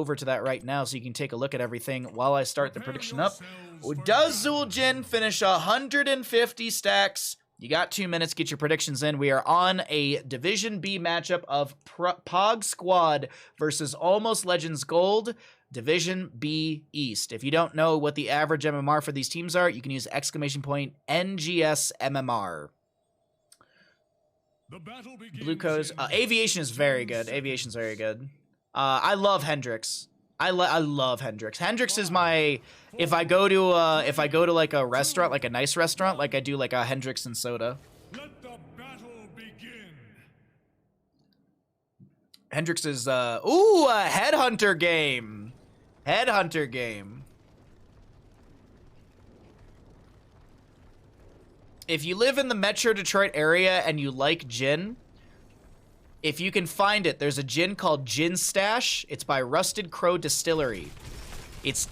over to that right now so you can take a look at everything while I start the prediction up. Does Zul'jin finish 150 stacks? You got 2 minutes. Get your predictions in. We are on a Division B matchup of Pog Squad versus Almost Legends Gold, Division B East. If you don't know what the average MMR for these teams are, you can use !NGS MMR. Blue Coast. Aviation is very good. Aviation's very good. I love Hendrix. I love Hendrix. Hendrix is my, if I go to like a restaurant, like a nice restaurant, like I do like a Hendrix and soda. Let the battle begin. Hendrix is ooh, a headhunter game. Headhunter game. If you live in the Metro Detroit area and you like gin, if you can find it, there's a gin called Gin Stash. It's by Rusted Crow Distillery. It's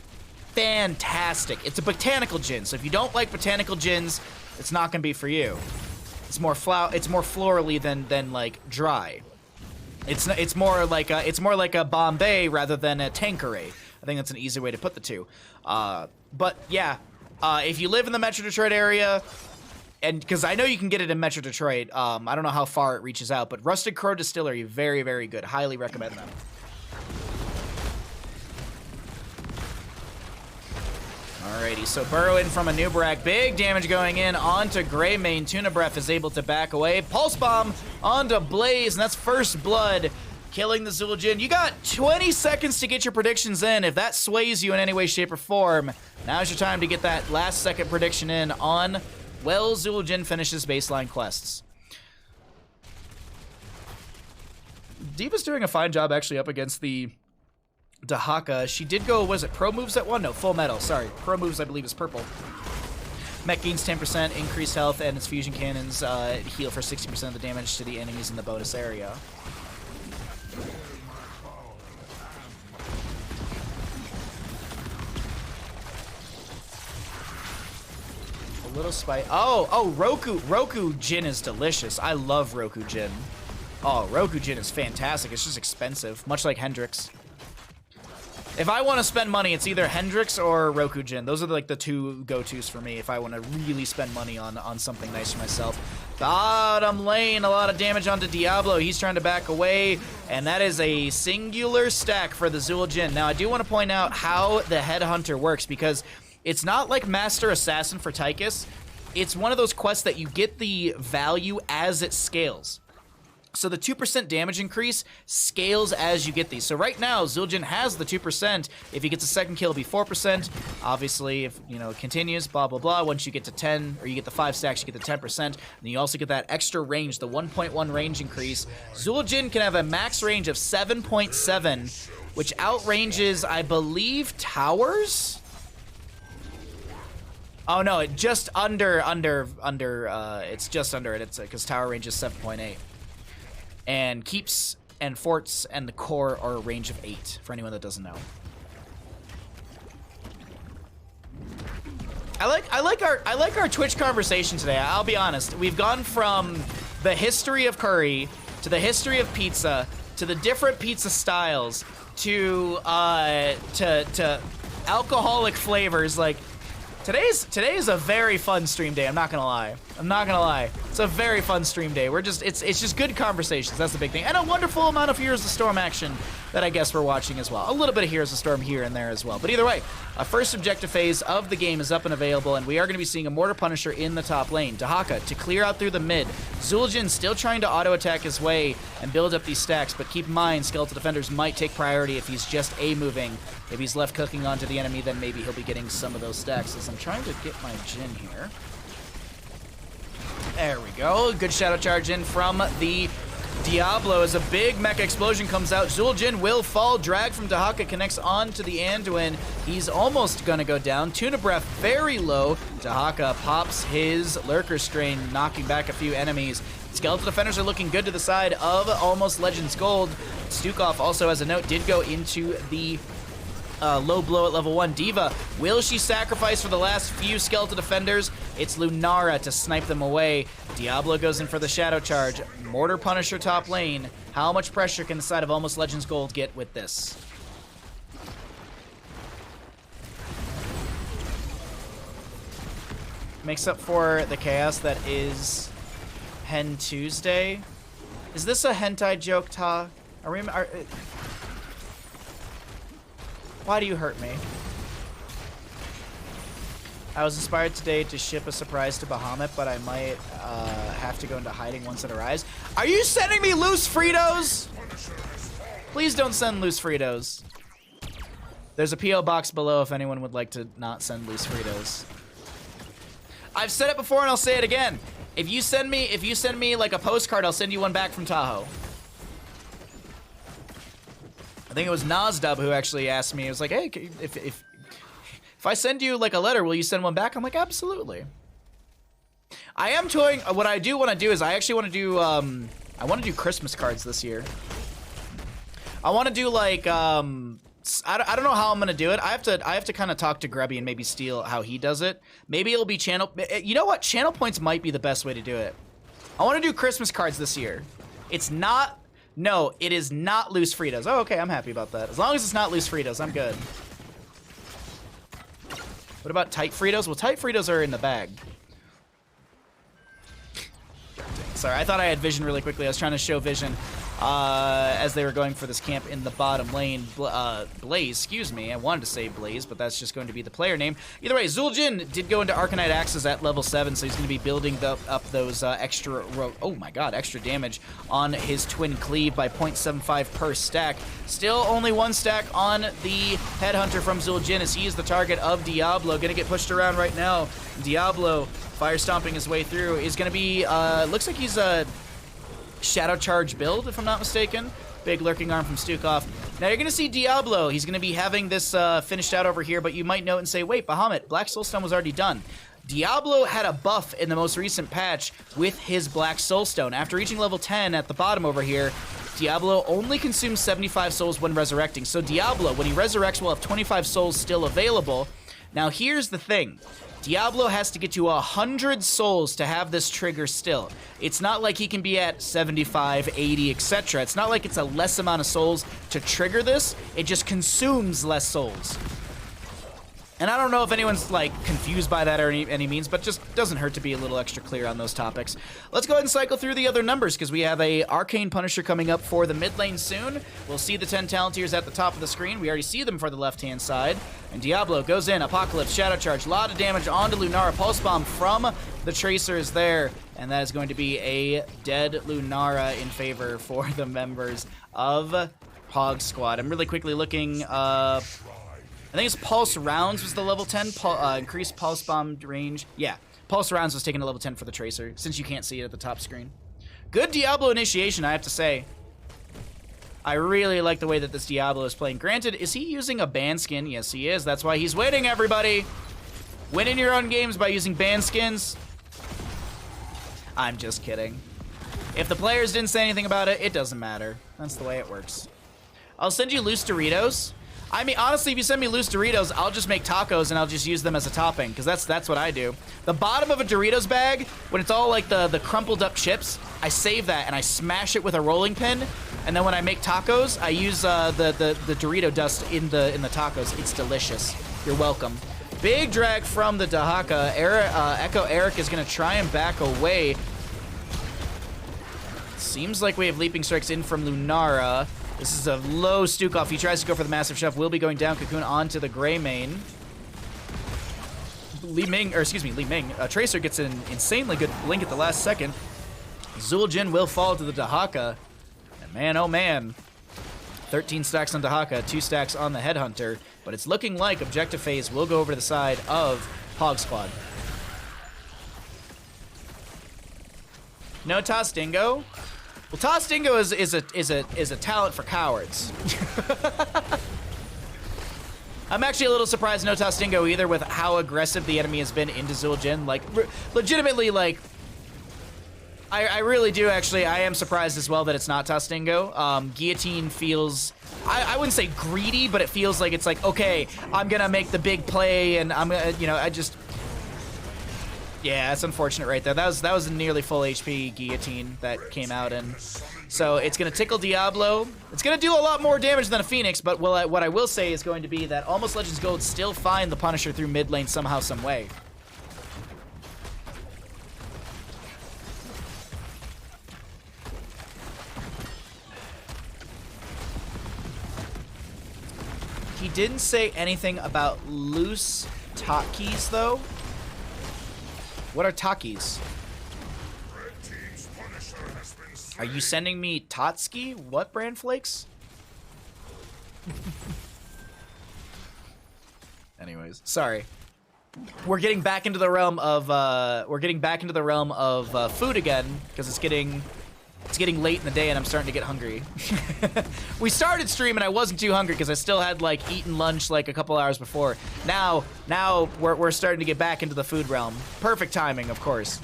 fantastic. It's a botanical gin, so if you don't like botanical gins, it's not gonna be for you. It's more florally than like dry. It's more like a Bombay rather than a Tanqueray. I think that's an easy way to put the two. But yeah, if you live in the Metro Detroit area, and because I know you can get it in Metro Detroit, I don't know how far it reaches out, but Rusted Crow Distillery, very, very good. Highly recommend them. Alrighty, so Burrow in from a Nubarak. Big damage going in onto Greymane. Tuna Breath is able to back away. Pulse Bomb onto Blaze, and that's first blood, killing the Zul'jin. You got 20 seconds to get your predictions in. If that sways you in any way, shape, or form, now's your time to get that last second prediction in on... Well, Zul'jin finishes baseline quests. D.Va's doing a fine job actually up against the Dahaka. She did go, was it Pro Moves at 1? No, Full Metal, sorry. Pro Moves, I believe, is purple. Mech gains 10%, increased health, and its fusion cannons heal for 60% of the damage to the enemies in the bonus area. Little spice. Oh, Roku gin is delicious. I love Roku gin. Oh, Roku gin is fantastic. It's just expensive, much like Hendrix. If I want to spend money, it's either Hendrix or Roku gin. Those are like the two go-tos for me if I want to really spend money on something nice for myself. Bottom lane, a lot of damage onto Diablo. He's trying to back away, and that is a singular stack for the Zul'jin. Now, I do want to point out how the Headhunter works, because it's not like Master Assassin for Tychus. It's one of those quests that you get the value as it scales. So the 2% damage increase scales as you get these. So right now, Zul'jin has the 2%. If he gets a second kill, it'll be 4%. Obviously, if it continues, blah, blah, blah. Once you get to 10, or you get the 5 stacks, you get the 10%. And you also get that extra range, the 1.1 range increase. Zul'jin can have a max range of 7.7, which outranges, I believe, towers? Oh no, it just it's just under it. It's because tower range is 7.8. And keeps and forts and the core are a range of 8, for anyone that doesn't know. I like our Twitch conversation today. I'll be honest. We've gone from the history of curry to the history of pizza to the different pizza styles to alcoholic flavors. Like, Today is a very fun stream day. I'm not gonna lie. It's a very fun stream day. It's just good conversations. That's the big thing, and a wonderful amount of Heroes of the Storm action that I guess we're watching as well. A little bit of Heroes of the Storm here and there as well. But either way, a first objective phase of the game is up and available, and we are going to be seeing a Mortar Punisher in the top lane. Dahaka to clear out through the mid. Zul'jin still trying to auto attack his way and build up these stacks, but keep in mind, Skeletal Defenders might take priority if he's just A-moving. If he's left cooking onto the enemy, then maybe he'll be getting some of those stacks. As I'm trying to get my Jhin here. There we go. Good Shadow Charge in from the Diablo as a big mecha explosion comes out. Zul'jin will fall. Drag from Dahaka connects on to the Anduin. He's almost gonna go down. Tuna Breath very low. Dahaka pops his Lurker Strain, knocking back a few enemies. Skeletal Defenders are looking good to the side of Almost Legends Gold. Stukov also, as a note, did go into the low blow at level 1. D.Va, will she sacrifice for the last few Skeletal Defenders? It's Lunara to snipe them away. Diablo goes in for the Shadow Charge. Mortar Punisher top lane. How much pressure can the side of Almost Legends Gold get with this? Makes up for the chaos that is Hen Tuesday. Is this a hentai joke, Ta? Why do you hurt me? I was inspired today to ship a surprise to Bahamut, but I might have to go into hiding once it arrives. Are you sending me loose Fritos? Please don't send loose Fritos. There's a P.O. box below if anyone would like to not send loose Fritos. I've said it before and I'll say it again. If you send me like a postcard, I'll send you one back from Tahoe. I think it was Nasdub who actually asked me. It was like, hey, if I send you like a letter, will you send one back? I'm like, absolutely. I am toying. What I do want to do is I actually want to do I want to do Christmas cards this year. I want to do like I don't know how I'm gonna do it. I have to kind of talk to Grubby and maybe steal how he does it. Maybe it'll be channel. You know what? Channel points might be the best way to do it. I want to do Christmas cards this year. It's not. No, it is not loose Fritos. Oh, okay. I'm happy about that. As long as it's not loose Fritos, I'm good. What about tight Fritos? Well, tight Fritos are in the bag. Sorry, I thought I had vision really quickly. I was trying to show vision as they were going for this camp in the bottom lane. Blaze, excuse me. I wanted to say Blaze, but that's just going to be the player name. Either way, Zul'jin did go into Arcanite Axes at level 7, so he's going to be building up those extra damage on his Twin Cleave by 0.75 per stack. Still only one stack on the Headhunter from Zul'jin as he is the target of Diablo. Going to get pushed around right now. Diablo, fire stomping his way through, is going to be, looks like he's a Shadow Charge build, if I'm not mistaken. Big lurking arm from Stukov. Now you're going to see Diablo. He's going to be having this finished out over here, but you might note and say, wait, Bahamut, Black Soulstone was already done. Diablo had a buff in the most recent patch with his Black Soulstone. After reaching level 10 at the bottom over here, Diablo only consumes 75 souls when resurrecting. So Diablo, when he resurrects, will have 25 souls still available. Now here's the thing. Diablo has to get to 100 souls to have this trigger still. It's not like he can be at 75, 80, etc. It's not like it's a less amount of souls to trigger this. It just consumes less souls. And I don't know if anyone's like confused by that or any means, but just doesn't hurt to be a little extra clear on those topics. Let's go ahead and cycle through the other numbers because we have a Arcane Punisher coming up for the mid lane soon. We'll see the 10 Talontiers at the top of the screen. We already see them for the left-hand side. And Diablo goes in, Apocalypse, Shadow Charge, a lot of damage onto Lunara. Pulse Bomb from the Tracers there. And that is going to be a dead Lunara in favor for the members of Hog Squad. I'm really quickly looking I think it's Pulse Rounds was the level 10, increased Pulse Bomb range. Yeah, Pulse Rounds was taken to level 10 for the Tracer, since you can't see it at the top screen. Good Diablo initiation, I have to say. I really like the way that this Diablo is playing. Granted, is he using a ban skin? Yes, he is. That's why he's winning, everybody. Winning your own games by using ban skins. I'm just kidding. If the players didn't say anything about it, it doesn't matter. That's the way it works. I'll send you loose Doritos. I mean, honestly, if you send me loose Doritos, I'll just make tacos and I'll just use them as a topping, because that's what I do. The bottom of a Doritos bag, when it's all like the crumpled up chips, I save that and I smash it with a rolling pin, and then when I make tacos, I use the Dorito dust in the tacos. It's delicious. You're welcome. Big drag from the Dahaka. Echo Eric is going to try and back away. Seems like we have Leaping Strikes in from Lunara. This is a low Stukov. He tries to go for the Massive Chef. Will be going down. Cocoon onto the Gray main. Li Ming. Tracer gets an insanely good blink at the last second. Zul'jin will fall to the Dahaka. And man, oh man. 13 stacks on Dahaka, 2 stacks on the Headhunter. But it's looking like Objective Phase will go over to the side of Hog Squad. No Toss Dingo. Well, Toss Dingo is a talent for cowards. I'm actually a little surprised no Toss Dingo either with how aggressive the enemy has been into Zul'jin. Like, legitimately, like, I really do actually. I am surprised as well that it's not Toss Dingo. Guillotine feels, I wouldn't say greedy, but it feels like it's like, okay, I'm gonna make the big play, and I'm gonna, you know, yeah, that's unfortunate right there. That was a nearly full HP Guillotine that came out, and so it's going to tickle Diablo. It's going to do a lot more damage than a Phoenix, but what I will say is going to be that Almost Legends Gold still find the Punisher through mid lane somehow, some way. He didn't say anything about loose Takis, though. What are Takis? Are you sending me Totski? What brand flakes? Anyways, sorry. We're getting back into the realm of food again because it's getting late in the day and I'm starting to get hungry. We started stream and I wasn't too hungry because I still had like eaten lunch like a couple hours before. Now we're starting to get back into the food realm. Perfect timing, of course.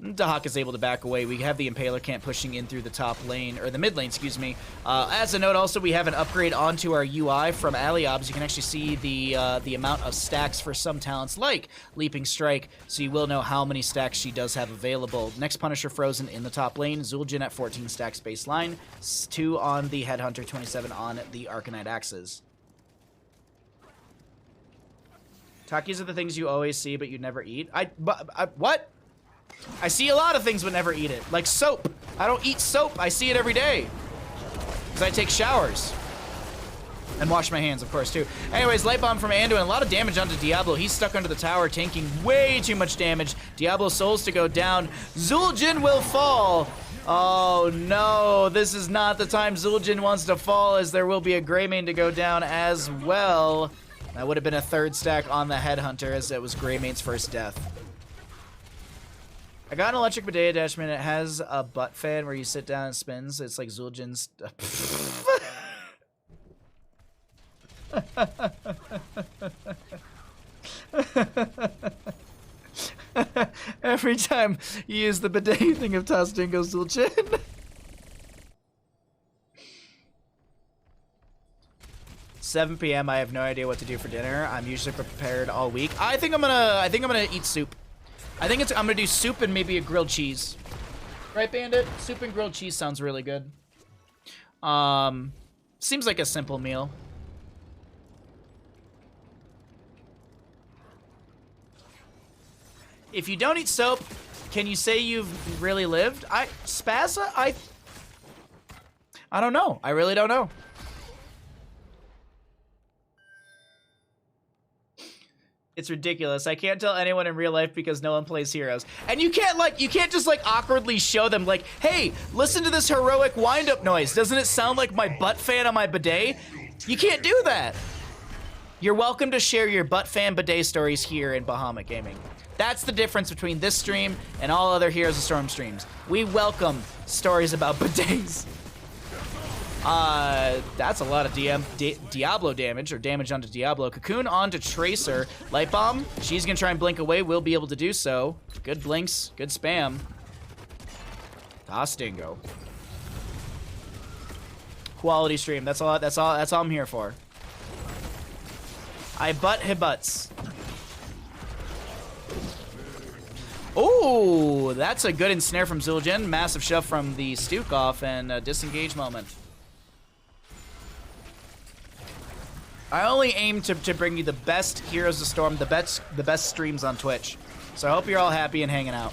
Dahak is able to back away. We have the Impaler camp pushing in through the top lane, or the mid lane, excuse me. As a note, also, we have an upgrade onto our UI from Aliobs. You can actually see the amount of stacks for some talents like Leaping Strike, so you will know how many stacks she does have available. Next Punisher Frozen in the top lane. Zul'jin at 14 stacks baseline. 2 on the Headhunter, 27 on the Arcanite Axes. Takis are the things you always see, but you never eat. What? I see a lot of things but never eat it. Like soap. I don't eat soap. I see it every day. Because I take showers. And wash my hands, of course, too. Anyways, Light Bomb from Anduin. A lot of damage onto Diablo. He's stuck under the tower, tanking way too much damage. Diablo Souls to go down. Zul'jin will fall. Oh, no. This is not the time Zul'jin wants to fall, as there will be a Greymane to go down as well. That would have been a 3rd stack on the Headhunter, as it was Greymane's first death. I got an electric bidet attachment. It has a butt fan where you sit down and spins. It's like Zul'jin's. Every time you use the bidet, you think of Tastingo Zul'jin. 7 p.m. I have no idea what to do for dinner. I'm usually prepared all week. I think I'm gonna eat soup. I'm gonna do soup and maybe a grilled cheese. Right, Bandit? Soup and grilled cheese sounds really good. Seems like a simple meal. If you don't eat soap, can you say you've really lived? Spazza? I don't know. I really don't know. It's ridiculous. I can't tell anyone in real life because no one plays Heroes. And you can't just like awkwardly show them like, hey, listen to this heroic wind-up noise. Doesn't it sound like my butt fan on my bidet? You can't do that. You're welcome to share your butt fan bidet stories here in Bahamut Gaming. That's the difference between this stream and all other Heroes of Storm streams. We welcome stories about bidets. That's a lot of Diablo damage, or damage onto Diablo. Cocoon onto Tracer. Light Bomb, she's gonna try and blink away, will be able to do so. Good blinks, good spam. Tastingo. Quality stream, that's all I'm here for. I butt hebuts. Oh, that's a good ensnare from Zul'jin. Massive shove from the Stukov and a disengage moment. I only aim to bring you the best Heroes of Storm, the best streams on Twitch. So I hope you're all happy and hanging out.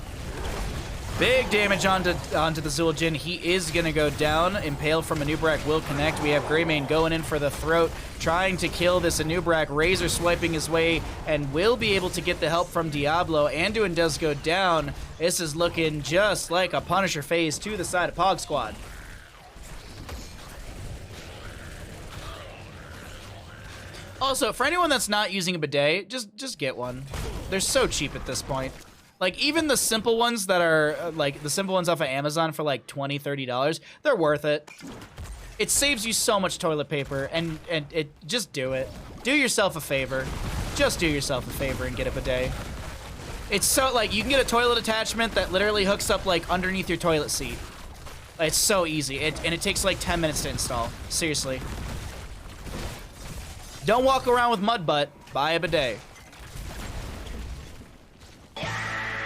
Big damage onto the Zul'jin. He is gonna go down. Impale from Anub'arak will connect. We have Greymane going in for the throat, trying to kill this Anub'arak. Razor swiping his way and will be able to get the help from Diablo. Anduin does go down. This is looking just like a Punisher phase to the side of Pog Squad. Also, for anyone that's not using a bidet, just get one. They're so cheap at this point. Like, even the simple ones that are, like, the simple ones off of Amazon for, like, $20, $30, they're worth it. It saves you so much toilet paper, and just do it. Do yourself a favor. Just do yourself a favor and get a bidet. It's so, like, you can get a toilet attachment that literally hooks up, like, underneath your toilet seat. It's so easy, and it takes, like, 10 minutes to install. Seriously. Don't walk around with mud butt. Buy a bidet.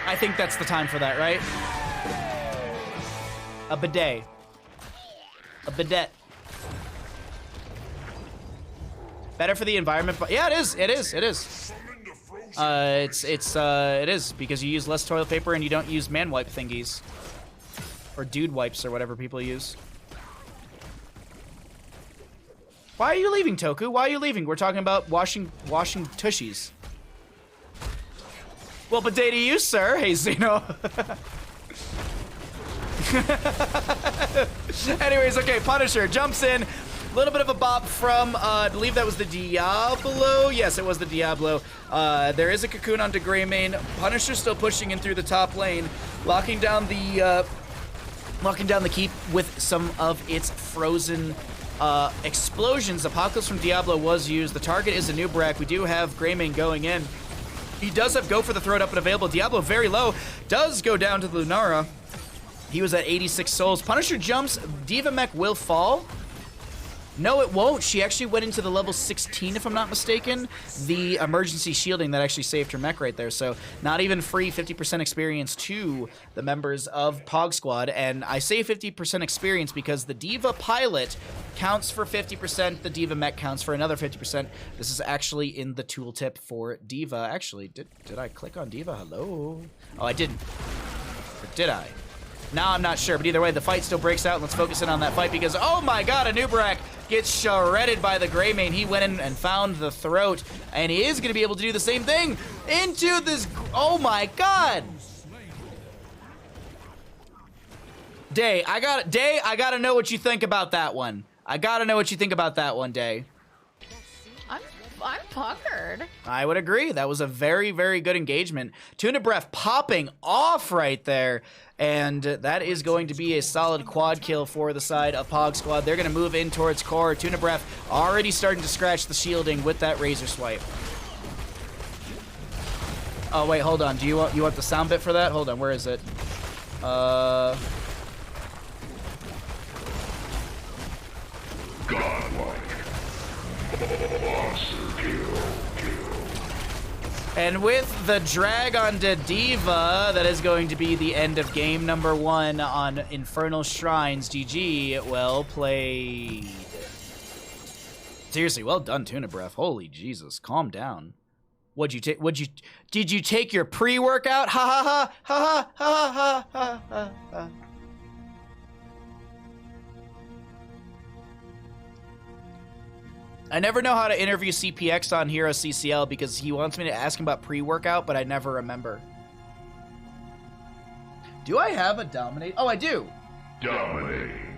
I think that's the time for that, right? A bidet. A bidet. Better for the environment, but yeah, it is. It is. It is. It is because you use less toilet paper and you don't use man wipe thingies, or dude wipes or whatever people use. Why are you leaving, Toku? Why are you leaving? We're talking about washing tushies. Well, but day to you, sir. Hey, Zeno. Anyways, okay, Punisher jumps in. A little bit of a bop from, I believe that was the Diablo. Yes, it was the Diablo. There is a cocoon onto Greymane. Punisher still pushing in through the top lane, locking down the keep with some of its frozen explosions. Apocalypse from Diablo was used. The target is a Nubrak. We do have Greymane going in. He does have Go for the Throat up and available. Diablo very low. Does go down to the Lunara. He was at 86 souls. Punisher jumps. Diva Mech will fall. No, it won't. She actually went into the level 16, if I'm not mistaken. The emergency shielding that actually saved her mech right there. So not even free 50% experience to the members of Pog Squad. And I say 50% experience because the Diva pilot counts for 50%. The Diva mech counts for another 50%. This is actually in the tooltip for Diva. Actually, did I click on Diva? Hello? Oh, I didn't. Or did I? Now I'm not sure, but either way, the fight still breaks out. Let's focus in on that fight because, oh my god, a Nubrak gets shredded by the Greymane. He went in and found the throat, and he is going to be able to do the same thing into this. Oh my god. Day, I gotta know what you think about that one. I gotta know what you think about that one, Day. I'm puckered. I would agree. That was a very, very good engagement. Tuna Breath popping off right there. And that is going to be a solid quad kill for the side of Pog Squad. They're going to move in towards core. Tuna Breath already starting to scratch the shielding with that Razor Swipe. Oh, wait, hold on. You want the sound bit for that? Hold on, where is it? Godlike. Monster kill. And with the drag onto Diva, that is going to be the end of game number 1 on Infernal Shrines. GG, well played. Seriously, well done, Tuna Breath. Holy Jesus, calm down. Did you take your pre-workout? Ha ha ha, ha ha ha ha ha ha ha. I never know how to interview CPX on Hero CCL because he wants me to ask him about pre-workout, but I never remember. Do I have a Dominate? Oh, I do. Dominating.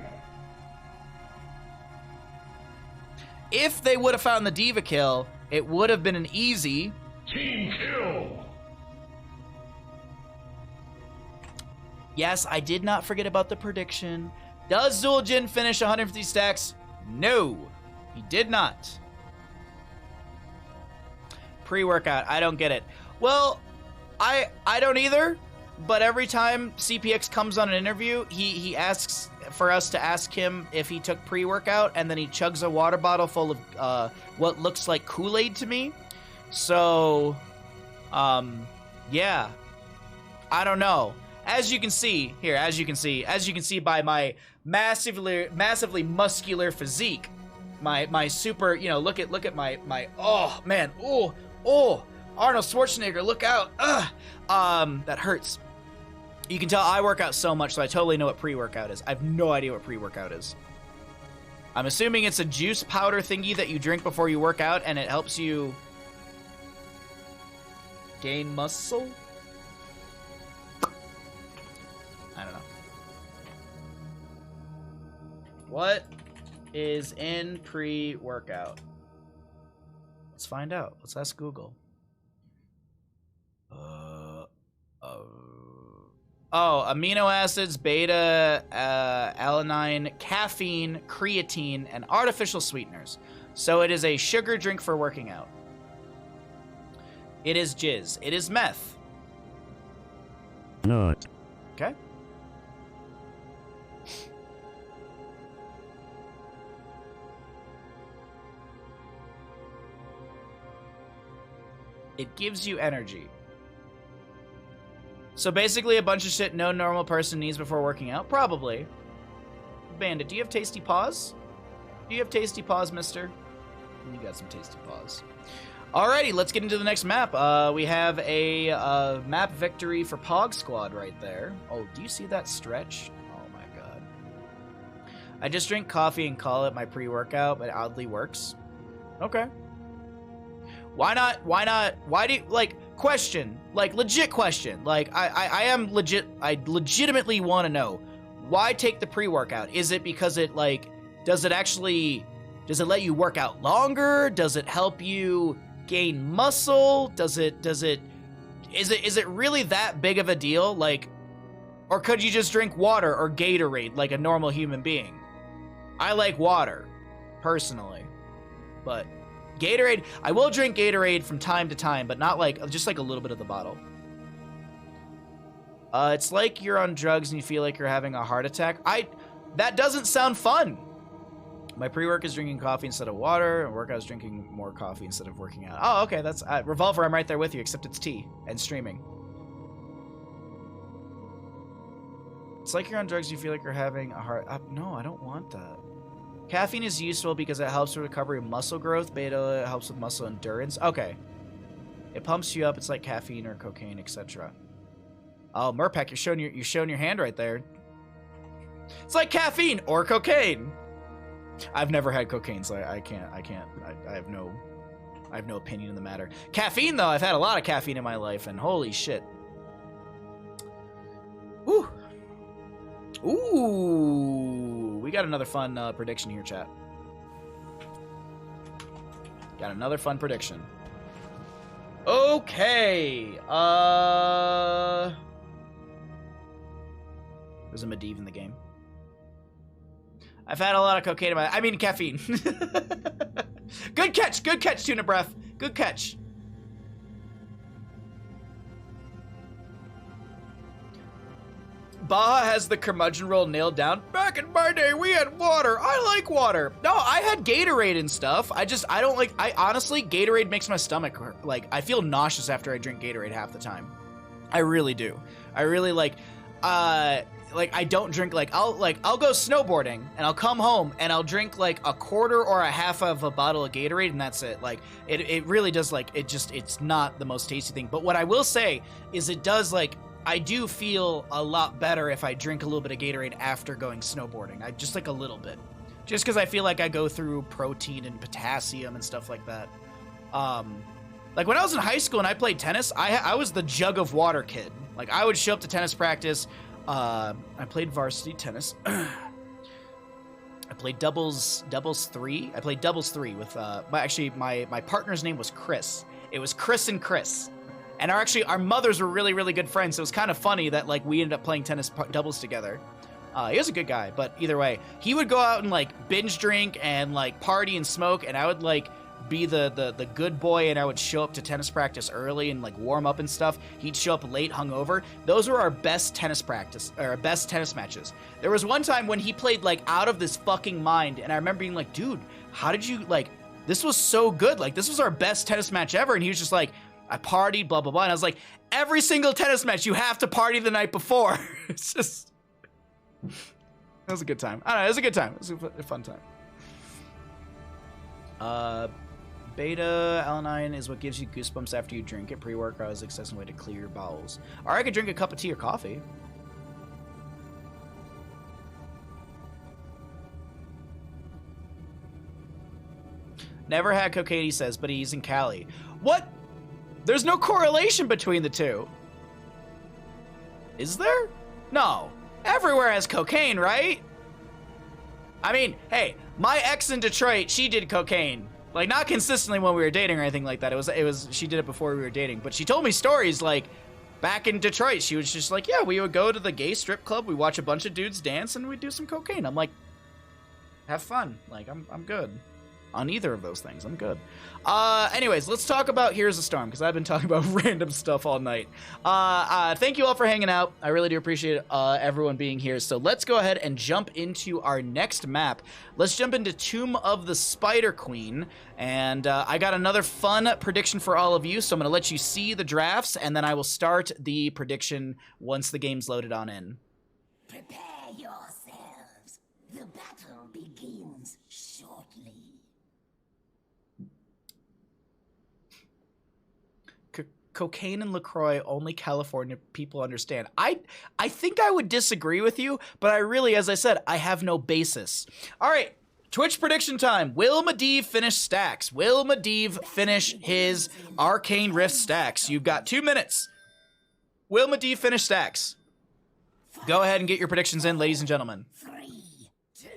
If they would have found the Diva kill, it would have been an easy Team kill. Yes, I did not forget about the prediction. Does Zul'jin finish 150 stacks? No. He did not. Pre-workout, I don't get it. Well, I don't either, but every time CPX comes on an interview, he asks for us to ask him if he took pre-workout, and then he chugs a water bottle full of what looks like Kool-Aid to me. So, yeah. I don't know. As you can see by my massively muscular physique, my super, you know, look at my oh man, oh Arnold Schwarzenegger, look out. That hurts. You can tell I work out so much, so I totally know what pre-workout is. I have no idea what pre-workout is. I'm assuming it's a juice powder thingy that you drink before you work out, and it helps you gain muscle. I don't know. What is in pre-workout? Let's find out. Let's ask Google. Oh, amino acids, beta, alanine, caffeine, creatine, and artificial sweeteners. So it is a sugar drink for working out. It is jizz. It is meth. Not. Okay. It gives you energy. So basically a bunch of shit no normal person needs before working out? Probably. Bandit, do you have tasty paws? Do you have tasty paws, mister? You got some tasty paws. Alrighty, let's get into the next map. We have a map victory for Pog Squad right there. Oh, do you see that stretch? Oh my I just drink coffee and call it my pre-workout, but it oddly works. Okay. Why not? Why not? Why do you, like, question, like, legit question. Like, I am legit, I legitimately want to know, why take the pre-workout? Is it because it, like, does it let you work out longer? Does it help you gain muscle? Is it really that big of a deal? Like, or could you just drink water or Gatorade like a normal human being? I like water, personally, but Gatorade, I will drink Gatorade from time to time, but not like, just like a little bit of the bottle. It's like you're on drugs and you feel like you're having a heart attack. That doesn't sound fun. My pre-work is drinking coffee instead of water, and workout is drinking more coffee instead of working out. Oh, okay, that's, Revolver, I'm right there with you, except it's tea and streaming. It's like you're on drugs, you feel like you're having a heart, no, I don't want that. Caffeine is useful because it helps with recovery of muscle growth. Beta helps with muscle endurance. Okay. It pumps you up. It's like caffeine or cocaine, etc. Oh, Murpec, you're showing your hand right there. It's like caffeine or cocaine. I've never had cocaine, so I have no opinion in the matter. Caffeine, though, I've had a lot of caffeine in my life, and holy shit. Woo. Ooh, we got another fun prediction here, chat. Got another fun prediction. Okay. There's a Medivh in the game. I've had a lot of cocaine in my... I mean, caffeine. Good catch, Tuna Breath. Good catch. Baha has the curmudgeon roll nailed down. Back in my day, we had water. I like water. No, I had Gatorade and stuff. I don't like... I honestly, Gatorade makes my stomach hurt. Like, I feel nauseous after I drink Gatorade half the time. I really do. I really, like, I don't drink, like, I'll go snowboarding, and I'll come home, and I'll drink, like, a quarter or a half of a bottle of Gatorade, and that's it. Like, it really does, like, it's not the most tasty thing. But what I will say is it does, like, I do feel a lot better if I drink a little bit of Gatorade after going snowboarding. Just like a little bit. Just because I feel like I go through protein and potassium and stuff like that. Like when I was in high school and I played tennis, I was the jug of water kid. Like I would show up to tennis practice. I played varsity tennis. I played doubles three. I played doubles three with, my partner's name was Chris. It was Chris and Chris. And our mothers were really, really good friends. So it was kind of funny that, like, we ended up playing tennis doubles together. He was a good guy, but either way, he would go out and, like, binge drink and, like, party and smoke, and I would, like, be the good boy, and I would show up to tennis practice early and, like, warm up and stuff. He'd show up late, hungover. Those were our best tennis matches. There was one time when he played, like, out of this fucking mind, and I remember being like, dude, how did you, like, this was so good. Like, this was our best tennis match ever, and he was just like, I partied, blah, blah, blah. And I was like, every single tennis match, you have to party the night before. It's just... It was a good time. I don't know, it was a good time. It was a fun time. Beta alanine is what gives you goosebumps after you drink it. Pre-workout is an excellent way to clear your bowels. Or I could drink a cup of tea or coffee. Never had cocaine, he says, but he's in Cali. What? There's no correlation between the two. Is there? No. Everywhere has cocaine, right? I mean, hey, my ex in Detroit, she did cocaine. Like, not consistently when we were dating or anything like that. She did it before we were dating. But she told me stories, like, back in Detroit, she was just like, yeah, we would go to the gay strip club, we watch a bunch of dudes dance, and we'd do some cocaine. I'm like, have fun. Like, I'm good. On either of those things, I'm good. Anyways, let's talk about Here's a Storm, because I've been talking about random stuff all night. Thank you all for hanging out. I really do appreciate everyone being here. So let's go ahead and jump into our next map. Let's jump into Tomb of the Spider Queen. And I got another fun prediction for all of you, so I'm going to let you see the drafts, and then I will start the prediction once the game's loaded on in. Prepare yourselves. The battle begins shortly. cocaine and LaCroix only California people understand. I think I would disagree with you, but I really, as I said, I have no basis. All right, Twitch prediction time. Will Medivh finish stacks? Will Medivh finish his Arcane Rift stacks? You've got 2 minutes. Will Medivh finish stacks? Go ahead and get your predictions in, ladies and gentlemen. 3, 2.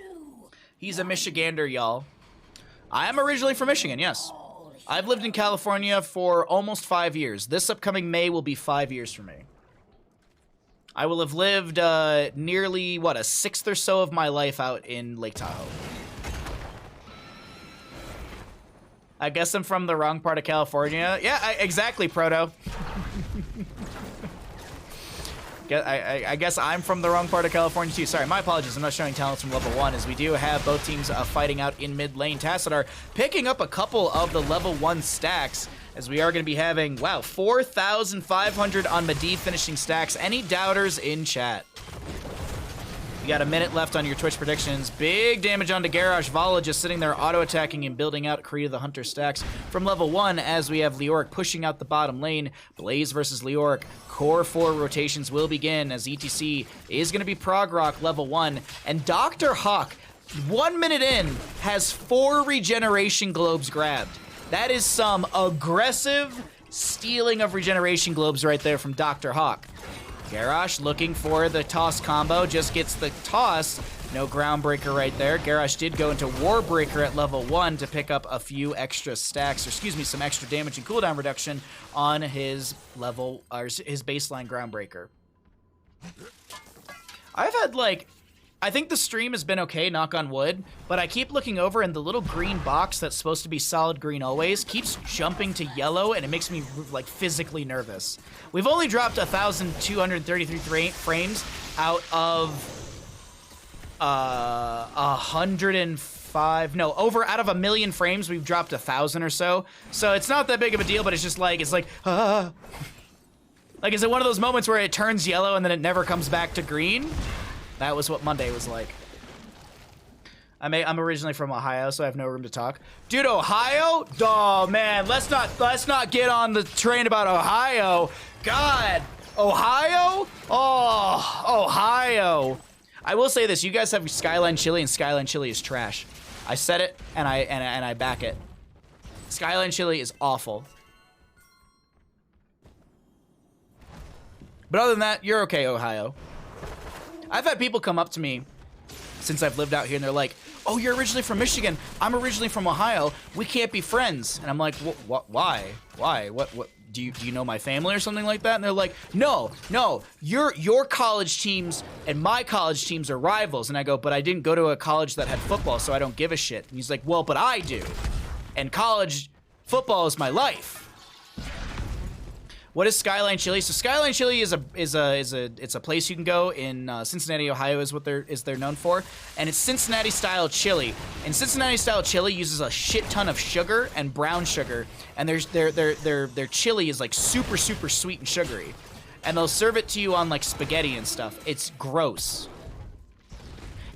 He's a Michigander, y'all. I am originally from Michigan, yes. I've lived in California for almost 5 years. This upcoming May will be 5 years for me. I will have lived nearly, what, a sixth or so of my life out in Lake Tahoe. I guess I'm from the wrong part of California. Yeah, exactly, Proto. I guess I'm from the wrong part of California too. Sorry, my apologies. I'm not showing talents from level 1, as we do have both teams fighting out in mid lane. Tassadar picking up a couple of the level 1 stacks, as we are going to be having, wow, 4,500 on Medivh finishing stacks. Any doubters in chat? You got a minute left on your Twitch predictions. Big damage onto Garrosh. Vala just sitting there auto-attacking and building out Creed of the Hunter stacks from level 1, as we have Leoric pushing out the bottom lane. Blaze versus Leoric. Core 4 rotations will begin, as ETC is going to be Prog Rock level 1. And Dr. Hawk, 1 minute in, has 4 regeneration globes grabbed. That is some aggressive stealing of regeneration globes right there from Dr. Hawk. Garrosh looking for the toss combo, just gets the toss. No Groundbreaker right there. Garrosh did go into Warbreaker at level 1 to pick up a few extra stacks, or excuse me, some extra damage and cooldown reduction on his level, or his baseline Groundbreaker. I've had, like, I think the stream has been okay, knock on wood, but I keep looking over and the little green box that's supposed to be solid green always keeps jumping to yellow, and it makes me, like, physically nervous. We've only dropped 1,233 frames out of 105, no, out of 1 million frames, we've dropped 1,000 or so. So it's not that big of a deal, but it's just like, like, is it one of those moments where it turns yellow and then it never comes back to green? That was what Monday was like. I'm originally from Ohio, so I have no room to talk. Dude, Ohio? Oh man, let's not get on the train about Ohio. God, Ohio? Oh, Ohio. I will say this: you guys have Skyline Chili, and Skyline Chili is trash. I said it, and I back it. Skyline Chili is awful. But other than that, you're okay, Ohio. I've had people come up to me since I've lived out here, and they're like, "Oh, you're originally from Michigan. I'm originally from Ohio. We can't be friends." And I'm like, "What? Why? Why? What? Do you know my family or something like that?" And they're like, "No. Your college teams and my college teams are rivals." And I go, "But I didn't go to a college that had football, so I don't give a shit." And he's like, "Well, but I do. And college football is my life." What is Skyline Chili? So Skyline Chili is a place you can go in Cincinnati, Ohio, is what they're known for, and it's Cincinnati style chili. And Cincinnati style chili uses a shit ton of sugar and brown sugar, and their chili is like super sweet and sugary, and they'll serve it to you on like spaghetti and stuff. It's gross.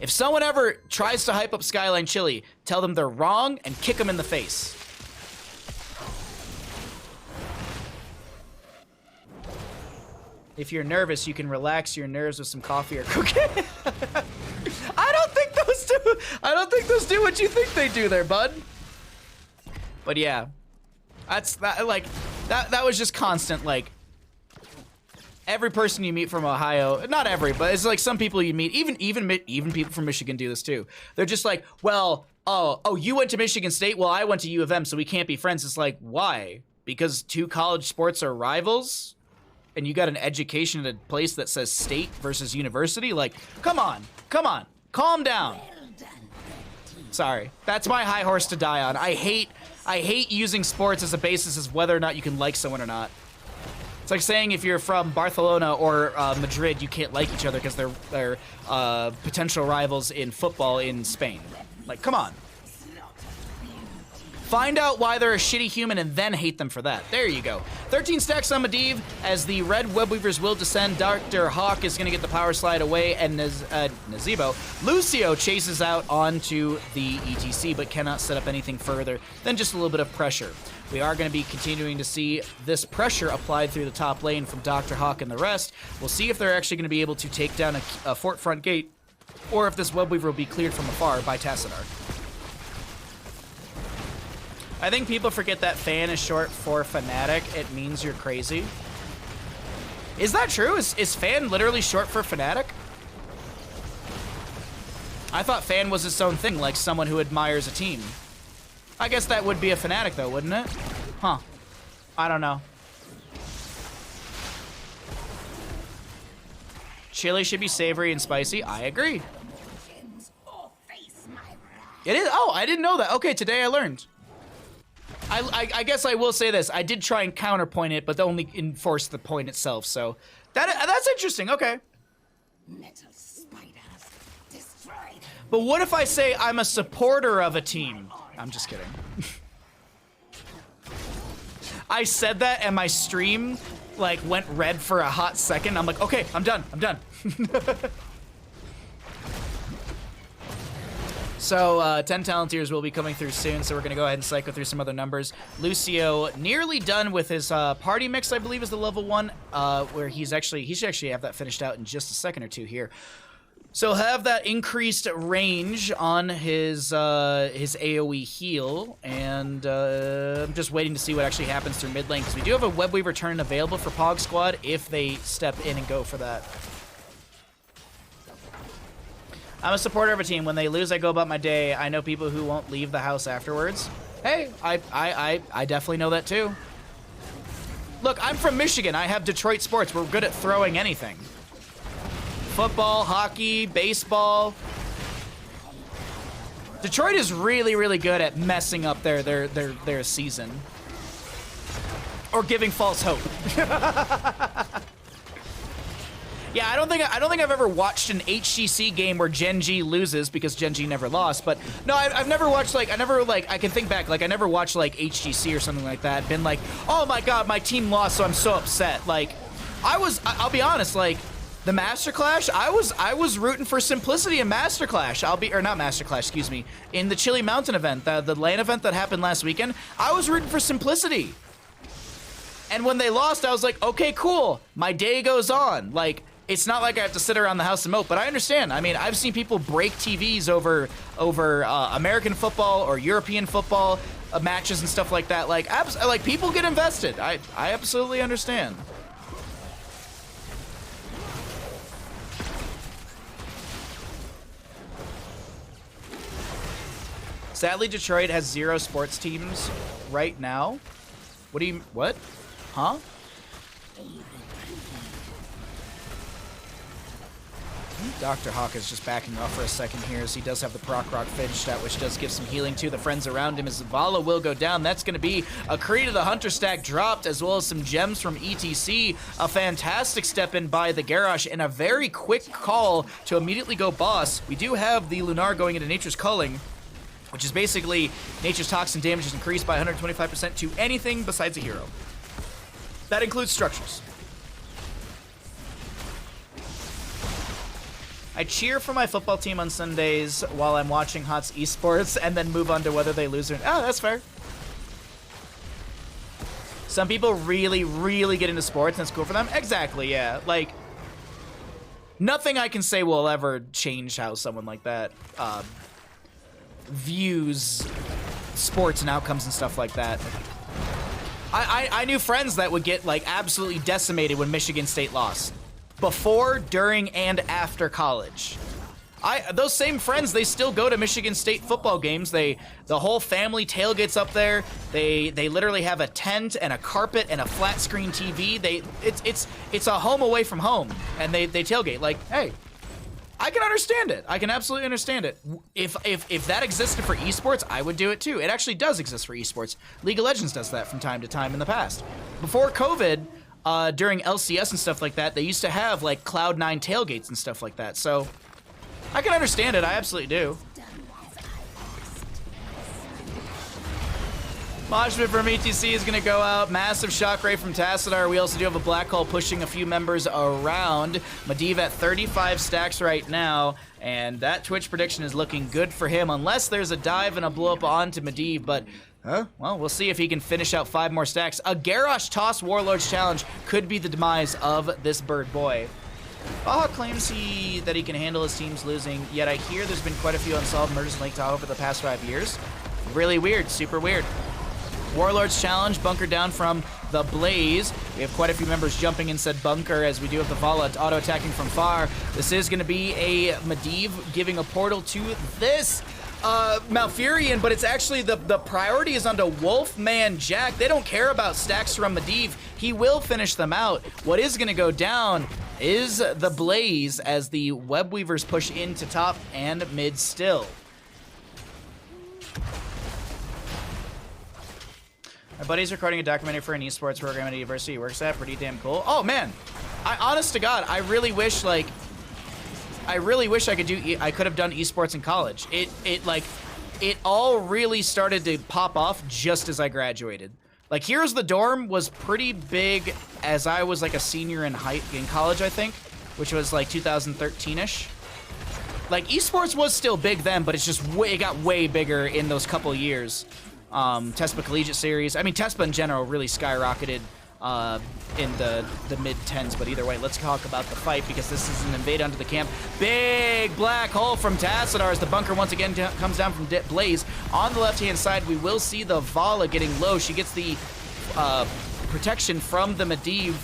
If someone ever tries to hype up Skyline Chili, tell them they're wrong and kick them in the face. If you're nervous, you can relax your nerves with some coffee or cocaine. I don't think those do what you think they do there, bud. But yeah, that was just constant, like, every person you meet from Ohio, not every, but it's like some people you meet, even people from Michigan do this too. They're just like, well, oh, you went to Michigan State, well, I went to U of M, so we can't be friends. It's like, why? Because 2 college sports are rivals? And you got an education at a place that says state versus university? Like, come on, calm down. Sorry, that's my high horse to die on. I hate using sports as a basis as whether or not you can like someone or not. It's like saying if you're from Barcelona or Madrid, you can't like each other because they're potential rivals in football in Spain. Like, come on. Find out why they're a shitty human and then hate them for that. There you go. 13 stacks on Medivh. As the red webweavers will descend, Dr. Hawk is going to get the power slide away, and Nazebo. Lucio chases out onto the ETC, but cannot set up anything further than just a little bit of pressure. We are going to be continuing to see this pressure applied through the top lane from Dr. Hawk and the rest. We'll see if they're actually going to be able to take down a fort front gate, or if this webweaver will be cleared from afar by Tassadar. I think people forget that fan is short for fanatic. It means you're crazy. Is that true? Is fan literally short for fanatic? I thought fan was its own thing, like someone who admires a team. I guess that would be a fanatic though, wouldn't it? Huh. I don't know. Chili should be savory and spicy. I agree. It is? Oh, I didn't know that. Okay, today I learned. I guess I will say this. I did try and counterpoint it, but only enforce the point itself. So that's interesting. Okay. Metal spiders destroyed. But what if I say I'm a supporter of a team? I'm just kidding. I said that and my stream like went red for a hot second. I'm like, okay, I'm done. I'm done. So 10 Talentiers will be coming through soon, so we're going to go ahead and cycle through some other numbers. Lucio nearly done with his party mix, I believe is the level 1, where he should actually have that finished out in just a second or two here. So have that increased range on his AoE heal, and I'm just waiting to see what actually happens through mid lane, because we do have a Webweaver turn available for Pog Squad if they step in and go for that. I'm a supporter of a team. When they lose, I go about my day. I know people who won't leave the house afterwards. Hey, I definitely know that too. Look, I'm from Michigan. I have Detroit sports. We're good at throwing anything. Football, hockey, baseball. Detroit is really, really good at messing up their season. Or giving false hope. Yeah, I don't think I've ever watched an HGC game where Gen G loses, because Gen G never lost. But no, I've never watched I can think back, I never watched like HGC or something like that. Been like, oh my god, my team lost, so I'm so upset. Like, I'll be honest, like the Master Clash, I was rooting for Simplicity in Master Clash. Not Master Clash, excuse me, in the Chili Mountain event, the LAN event that happened last weekend. I was rooting for Simplicity. And when they lost, I was like, okay, cool. My day goes on. Like, it's not like I have to sit around the house and mope, but I understand. I mean, I've seen people break TVs over American football or European football matches and stuff like that. Like people get invested. I absolutely understand. Sadly, Detroit has 0 sports teams right now. What? Huh? Dr. Hawk is just backing off for a second here, as he does have the proc rock finished out, which does give some healing to the friends around him, as Zavala will go down. That's going to be a Kree to the Hunter stack dropped, as well as some gems from ETC. A fantastic step in by the Garrosh, and a very quick call to immediately go boss. We do have the Lunar going into Nature's Culling, which is basically Nature's Toxin damage is increased by 125% to anything besides a hero. That includes structures. I cheer for my football team on Sundays while I'm watching HOTS esports, and then move on to whether they lose or not. Oh, that's fair. Some people really, really get into sports, and it's cool for them. Exactly, yeah. Like, nothing I can say will ever change how someone like that views sports and outcomes and stuff like that. I knew friends that would get, like, absolutely decimated when Michigan State lost. Before, during, and after college. Those same friends, they still go to Michigan State football games. The whole family tailgates up there. They literally have a tent and a carpet and a flat screen TV. It's a home away from home, and they tailgate. Like, hey, I can understand it. I can absolutely understand it. If that existed for esports, I would do it too. It actually does exist for esports. League of Legends does that from time to time in the past. Before COVID, during LCS and stuff like that, they used to have like Cloud9 tailgates and stuff like that. So I can understand it. I absolutely do. Moshpit from ETC is going to go out. Massive shock ray from Tassadar. We also do have a black hole pushing a few members around. Medivh at 35 stacks right now. And that Twitch prediction is looking good for him. Unless there's a dive and a blow up onto Medivh. But, well, we'll see if he can finish out 5 more stacks. A Garrosh Toss Warlords challenge could be the demise of this bird boy. Baha claims that he can handle his teams losing. Yet I hear there's been quite a few unsolved murders in Lake Tahoe over the past 5 years. Really weird. Super weird. Warlords challenge, bunker down from the Blaze. We have quite a few members jumping in said bunker as we do have the Vala auto-attacking from far. This is going to be a Medivh giving a portal to this Malfurion, but it's actually the priority is onto Wolfman Jack. They don't care about stacks from Medivh. He will finish them out. What is going to go down is the Blaze as the Webweavers push into top and mid still. My buddy's recording a documentary for an esports program at a university he works at. Pretty damn cool. Oh man, honest to God, I really wish I could have done esports in college. It all really started to pop off just as I graduated. Like Heroes of the Dorm was pretty big as I was like a senior in college, I think, which was like 2013-ish. Like esports was still big then, but it got way bigger in those couple years. TESPA Collegiate Series. I mean, TESPA in general really skyrocketed in the mid-10s, but either way, let's talk about the fight because this is an invade onto the camp. Big black hole from Tassadar as the bunker once again comes down from Blaze. On the left-hand side, we will see the Vala getting low. She gets the protection from the Medivh.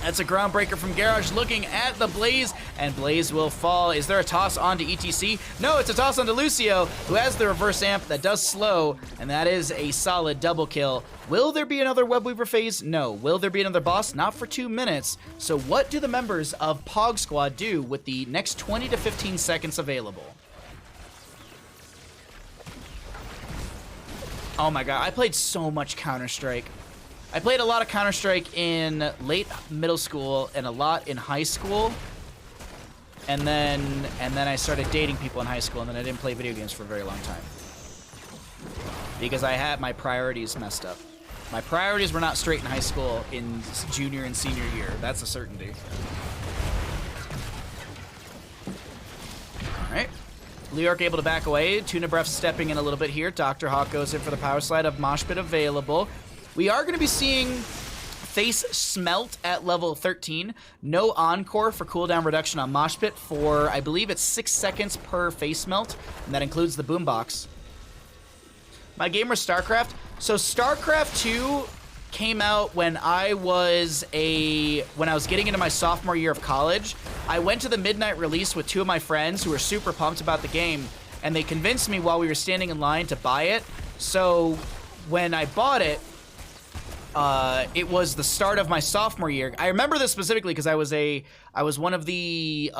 That's a groundbreaker from Garrosh looking at the Blaze, and Blaze will fall. Is there a toss onto ETC? No, it's a toss onto Lucio, who has the reverse amp that does slow, and that is a solid double kill. Will there be another Webweaver phase? No. Will there be another boss? Not for 2 minutes. So what do the members of Pog Squad do with the next 20 to 15 seconds available? Oh my god, I played so much Counter-Strike. I played a lot of Counter-Strike in late middle school and a lot in high school. And then I started dating people in high school, and then I didn't play video games for a very long time. Because I had my priorities messed up. My priorities were not straight in high school in junior and senior year. That's a certainty. Alright. New York able to back away. Tuna Breath stepping in a little bit here. Dr. Hawk goes in for the power slide of Moshpit available. We are going to be seeing Face Smelt at level 13. No Encore for cooldown reduction on Moshpit for, I believe it's 6 seconds per Face Smelt, and that includes the boombox. My game was StarCraft. So StarCraft 2 came out when I was getting into my sophomore year of college. I went to the midnight release with 2 of my friends who were super pumped about the game, and they convinced me while we were standing in line to buy it. So when I bought it, it was the start of my sophomore year. I remember this specifically because I was one of the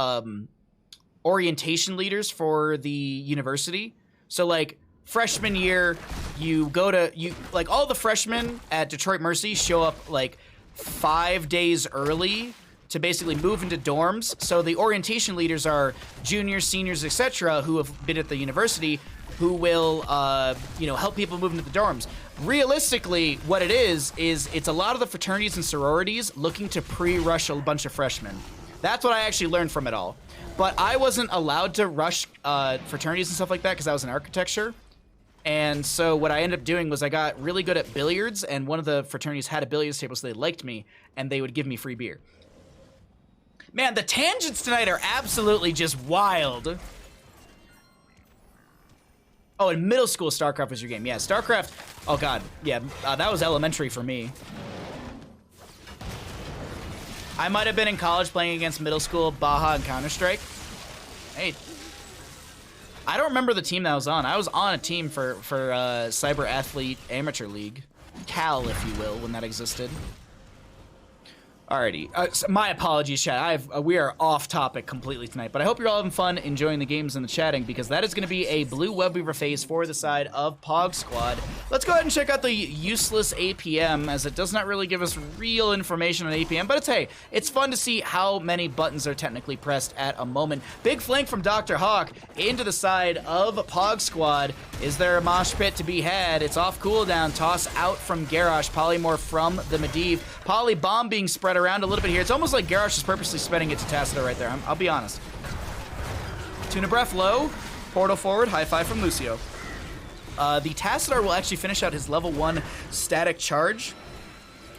orientation leaders for the university. So like freshman year, all the freshmen at Detroit Mercy show up like 5 days early to basically move into dorms. So the orientation leaders are juniors, seniors, etc., who have been at the university, who will help people move into the dorms. Realistically, what it is it's a lot of the fraternities and sororities looking to pre-rush a bunch of freshmen. That's what I actually learned from it all. But I wasn't allowed to rush fraternities and stuff like that because I was in architecture. And so what I ended up doing was I got really good at billiards, and one of the fraternities had a billiards table, so they liked me, and they would give me free beer. Man, the tangents tonight are absolutely just wild. Oh, in middle school, StarCraft was your game. Yeah, StarCraft, oh god, yeah, that was elementary for me. I might have been in college playing against middle school Baja and Counter-Strike. Hey, I don't remember the team that I was on. I was on a team for Cyber Athlete Amateur League. CAL, if you will, when that existed. Alrighty, so my apologies, chat. We are off topic completely tonight, but I hope you're all having fun enjoying the games and the chatting, because that is going to be a blue Webweaver phase for the side of Pog Squad. Let's go ahead and check out the useless APM, as it does not really give us real information on APM, but hey, it's fun to see how many buttons are technically pressed at a moment. Big flank from Dr. Hawk into the side of Pog Squad. Is there a mosh pit to be had? It's off cooldown. Toss out from Garrosh. Polymorph from the Medivh. Poly bomb being spread around a little bit here. It's almost like Garrosh is purposely spreading it to Tassadar right there. I'll be honest. Tuna Breath low. Portal forward. High five from Lucio. The Tassadar will actually finish out his level 1 static charge.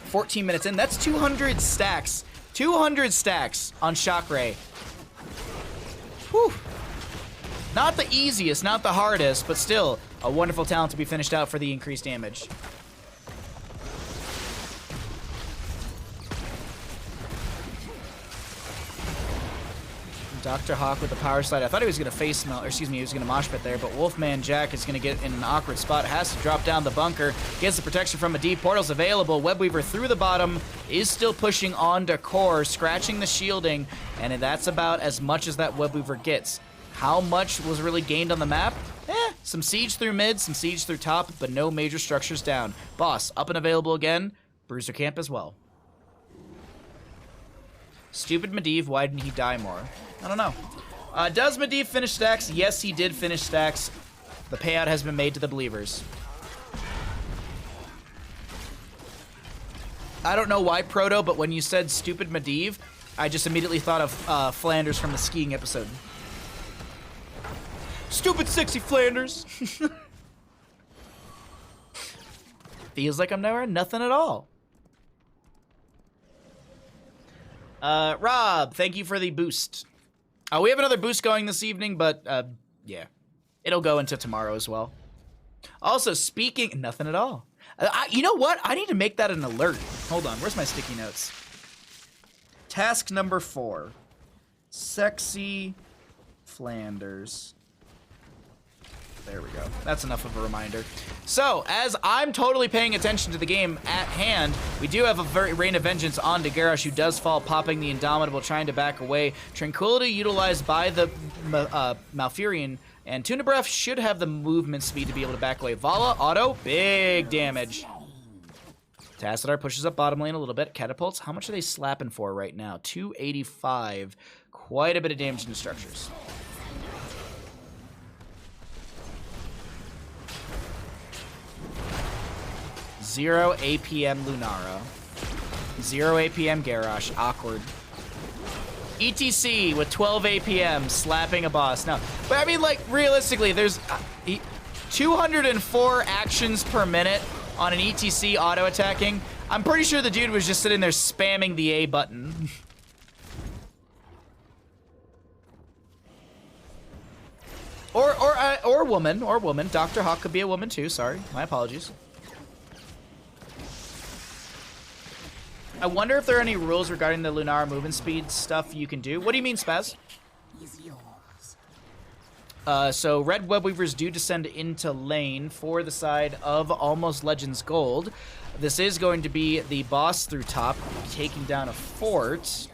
14 minutes in. That's 200 stacks. 200 stacks on Shockray. Whew. Not the easiest, not the hardest, but still a wonderful talent to be finished out for the increased damage. Dr. Hawk with the power slide. I thought he was going to face melt, or excuse me, he was going to mosh pit there, but Wolfman Jack is going to get in an awkward spot, has to drop down the bunker, gets the protection from a deep portal's available. Webweaver through the bottom, is still pushing on to core, scratching the shielding, and that's about as much as that Webweaver gets. How much was really gained on the map? Some siege through mid, some siege through top, but no major structures down. Boss, up and available again. Bruiser camp as well. Stupid Medivh, why didn't he die more? I don't know. Does Medivh finish stacks? Yes, he did finish stacks. The payout has been made to the believers. I don't know why, Proto, but when you said stupid Medivh, I just immediately thought of Flanders from the skiing episode. Stupid sexy Flanders. Feels like I'm never nothing at all. Rob, thank you for the boost. We have another boost going this evening, but yeah, it'll go into tomorrow as well. Also, speaking, nothing at all. You know what? I need to make that an alert. Hold on, where's my sticky notes? Task number 4. Sexy Flanders. There we go. That's enough of a reminder. So, as I'm totally paying attention to the game at hand, we do have a very Rain of Vengeance onto Garrosh, who does fall, popping the Indomitable, trying to back away. Tranquility utilized by the Malfurion, and Tuna Breath should have the movement speed to be able to back away. Vala, auto, big damage. Tassadar pushes up bottom lane a little bit. Catapults, how much are they slapping for right now? 285. Quite a bit of damage in the structures. Zero APM Lunara. 0 APM Garrosh. Awkward. ETC with 12 APM slapping a boss. Now, but I mean, like, realistically, there's 204 actions per minute on an ETC auto-attacking. I'm pretty sure the dude was just sitting there spamming the A button. or woman. Dr. Hawk could be a woman too, sorry. My apologies. I wonder if there are any rules regarding the Lunara movement speed stuff you can do. What do you mean, Spaz? Is yours. So red Webweavers do descend into lane for the side of Almost Legends Gold. This is going to be the boss through top, taking down a fort.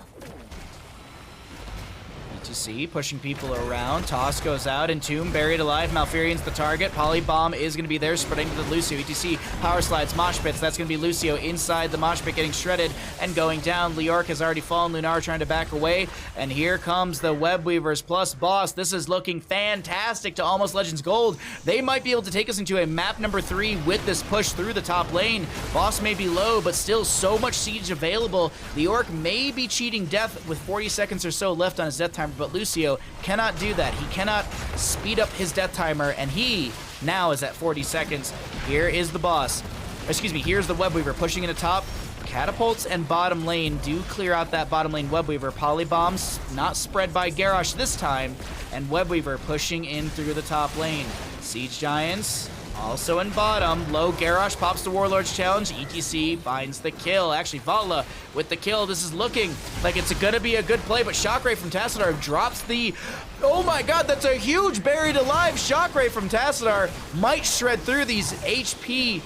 ETC pushing people around. Toss goes out. Entomb buried alive. Malfurion's the target. Polybomb is going to be there, spreading to the Lucio. ETC power slides, mosh pits. That's going to be Lucio inside the mosh pit, getting shredded and going down. Leorc has already fallen. Lunar trying to back away. And here comes the Webweavers plus boss. This is looking fantastic to Almost Legends Gold. They might be able to take us into a map number 3 with this push through the top lane. Boss may be low, but still so much siege available. Leorc may be cheating death with 40 seconds or so left on his death timer, but Lucio cannot do that. He cannot speed up his death timer, and he now is at 40 seconds. Here is the boss. Excuse me, here's the Webweaver pushing into top. Catapults and bottom lane do clear out that bottom lane Webweaver. Polybombs not spread by Garrosh this time, and Webweaver pushing in through the top lane. Siege Giants also in bottom. Low Garrosh pops the Warlord's challenge. ETC finds the kill. Actually, Vala with the kill. This is looking like it's gonna be a good play, but Shockray from Tassadar drops the... Oh my god, that's a huge buried alive. Shockray from Tassadar might shred through these HP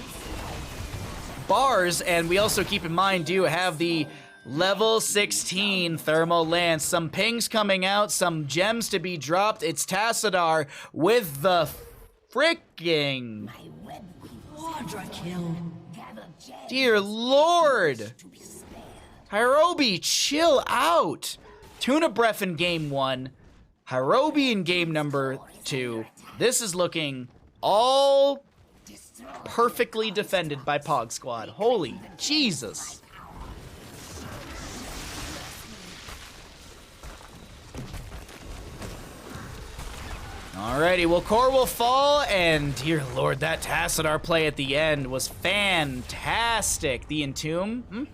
bars, and we also keep in mind do have the Level 16 Thermal Lance. Some pings coming out, some gems to be dropped. It's Tassadar with the freaking... Quadra kill. Dear Lord! Hirobi, chill out! Tuna Breath in game 1. Hirobi in game number 2. This is looking all perfectly defended by Pog Squad. Holy Jesus. Alrighty, well, core will fall, and dear Lord, that Tassadar play at the end was fantastic. The Entomb?